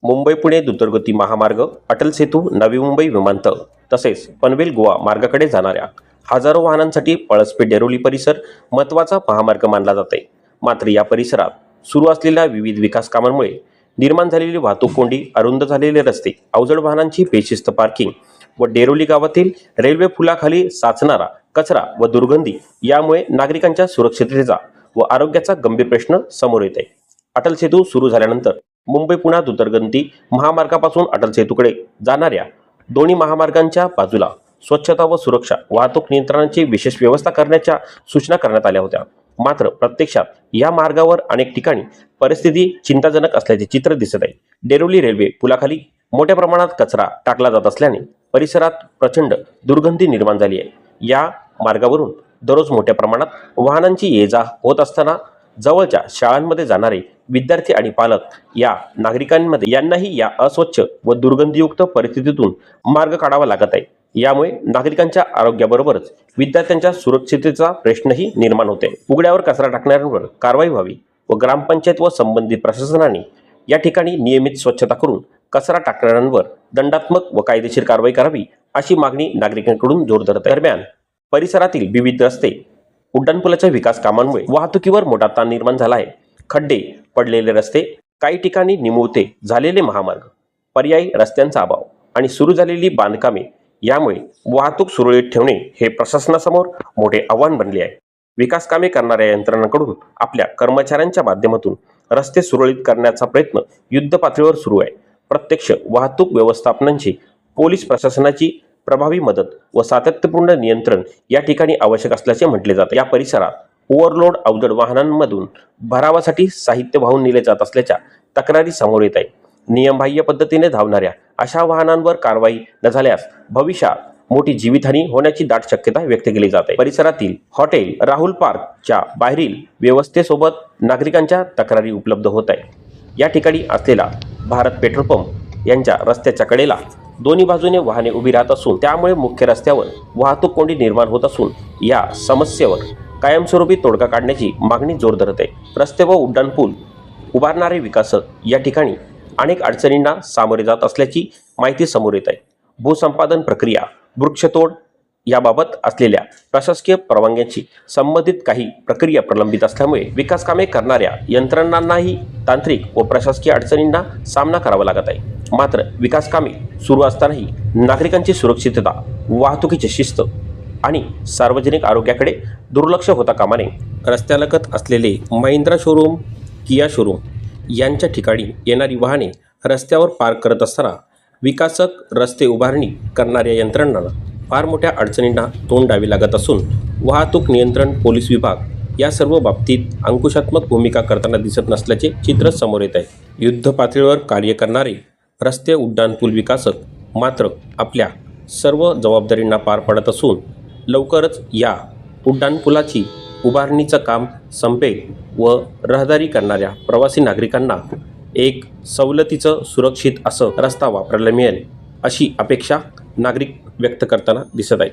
मुंबई पुणे द्रुतगती महामार्ग, अटल सेतू, नवी मुंबई विमानतळ तसेच पनवेल गोवा मार्गाकडे जाणाऱ्या हजारो वाहनांसाठी पळसपेठ-डेरोली परिसर महत्त्वाचा महामार्ग मानला जाते. मात्र या परिसरात सुरू असलेल्या विविध विकास कामांमुळे निर्माण झालेली वाहतूक कोंडी, अरुंद झालेले रस्ते, अवजड वाहनांची बेशिस्त पार्किंग व डेरोली गावातील रेल्वे पुलाखाली साचणारा कचरा व दुर्गंधी यामुळे नागरिकांच्या सुरक्षिततेचा व आरोग्याचा गंभीर प्रश्न समोर येत आहे. अटल सेतू सुरू झाल्यानंतर मुंबई पुणे द्रुतगती महामार्गापासून अटल सेतूकडे जाणाऱ्या दोन्ही महामार्गांच्या बाजूला स्वच्छता व सुरक्षा वाहतूक नियंत्रणाची विशेष व्यवस्था करण्याच्या सूचना करण्यात आल्या होत्या. मात्र प्रत्यक्षात या मार्गावर अनेक ठिकाणी परिस्थिती चिंताजनक असल्याचे चित्र दिसत आहे. डेरोली रेल्वे पुलाखाली मोठ्या प्रमाणात कचरा टाकला जात असल्याने परिसरात प्रचंड दुर्गंधी निर्माण झाली आहे. या मार्गावरून दररोज मोठ्या प्रमाणात वाहनांची ये-जा होत असताना जवळच्या शाळांमध्ये जाणारे विद्यार्थी आणि पालक या नागरिकांमध्ये यांनाही या अस्वच्छ व दुर्गंधीयुक्त परिस्थितीतून मार्ग काढावा लागत आहे. यामुळे नागरिकांच्या आरोग्याबरोबरच विद्यार्थ्यांच्या सुरक्षिततेचा प्रश्नही निर्माण होते. उघड्यावर कचरा टाकणाऱ्यांवर कारवाई व्हावी व ग्रामपंचायत व संबंधित प्रशासनाने या ठिकाणी नियमित स्वच्छता करून कचरा टाकणाऱ्यांवर दंडात्मक व कायदेशीर कारवाई करावी अशी मागणी नागरिकांकडून जोर धरत आहे. दरम्यान परिसरातील विविध रस्ते, उड्डाणपुलाच्या विकास कामांमुळे वाहतुकीवर मोठा ताण निर्माण झाला आहे. खड्डे पडलेले रस्ते, काही ठिकाणी निमुळते झालेले महामार्ग, पर्यायी रस्त्यांचा अभाव आणि सुरू झालेली बांधकामे यामुळे वाहतूक सुरळीत ठेवणे हे प्रशासनासमोर मोठे आव्हान बनले आहे. विकास कामे करणाऱ्या यंत्रणांकडून आपल्या कर्मचाऱ्यांच्या माध्यमातून रस्ते सुरळीत करण्याचा प्रयत्न युद्ध पातळीवर सुरू आहे. प्रत्यक्ष वाहतूक व्यवस्थापनांची पोलीस प्रशासनाची प्रभावी मदत व सातत्यपूर्ण नियंत्रण या ठिकाणी आवश्यक असल्याचे म्हटले जाते. या परिसरात ओव्हरलोड अवजड वाहनांमधून भरावासाठी साहित्य वाहून नेले जात असल्याच्या तक्रारी समोर येत आहे. नियमबाह्य पद्धतीने धावणाऱ्या अशा वाहनांवर कारवाई न झाल्यास भविष्यात मोठी जीवितहानी होण्याची दाट शक्यता व्यक्त केली जाते. परिसरातील हॉटेल राहुल पार्कच्या बाहेरील व्यवस्थेसोबत नागरिकांच्या तक्रारी उपलब्ध होत आहे. या ठिकाणी असलेला भारत पेट्रोल पंप यांच्या रस्त्याच्या कडेला दोन्ही बाजूने वाहने उभी राहत असून त्यामुळे मुख्य रस्त्यावर वाहतूक कोंडी निर्माण होत असून या समस्येवर कायमस्वरूपी तोडगा काढण्याची मागणी जोर धरत आहे. रस्ते व उड्डाणपूल उभारणारे विकासक या ठिकाणी अनेक अडचणींना सामोरे जात असल्याची माहिती समोर येत आहे. भूसंपादन प्रक्रिया, वृक्षतोड याबाबत असलेल्या प्रशासकीय परवानग्यांची संबंधित काही प्रक्रिया प्रलंबित असल्यामुळे विकास कामे करणाऱ्या यंत्रणांनाही तांत्रिक व प्रशासकीय अडचणींना सामना करावा लागत आहे. मात्र विकास कामे सुरू असतानाही नागरिकांची सुरक्षितता, वाहतुकीची शिस्त आणि सार्वजनिक आरोग्याकडे दुर्लक्ष होता कामा नये. रस्त्यालगत असलेले महिंद्रा शोरूम, किया शोरूम यांच्या ठिकाणी येणारी वाहने रस्त्यावर पार्क करत असताना विकासक रस्ते उभारणी करणाऱ्या यंत्रणांना फार मोठ्या अडचणींना तोंड द्यावे लागत असून वाहतूक नियंत्रण पोलीस विभाग या सर्व बाबतीत अंकुशात्मक भूमिका करताना दिसत नसल्याचे चित्र समोर येत आहे. युद्ध पातळीवर कार्य करणारे रस्ते उड्डाणपूल विकासक मात्र आपल्या सर्व जबाबदारींना पार पाडत असून लवकरच या उड्डाणपुलाची उभारणीचं काम संपेल व रहदारी करणाऱ्या प्रवासी नागरिकांना एक सवलतीचं सुरक्षित असं रस्ता वापरायला मिळेल अशी अपेक्षा नागरिक व्यक्त करताना दिसत आहे.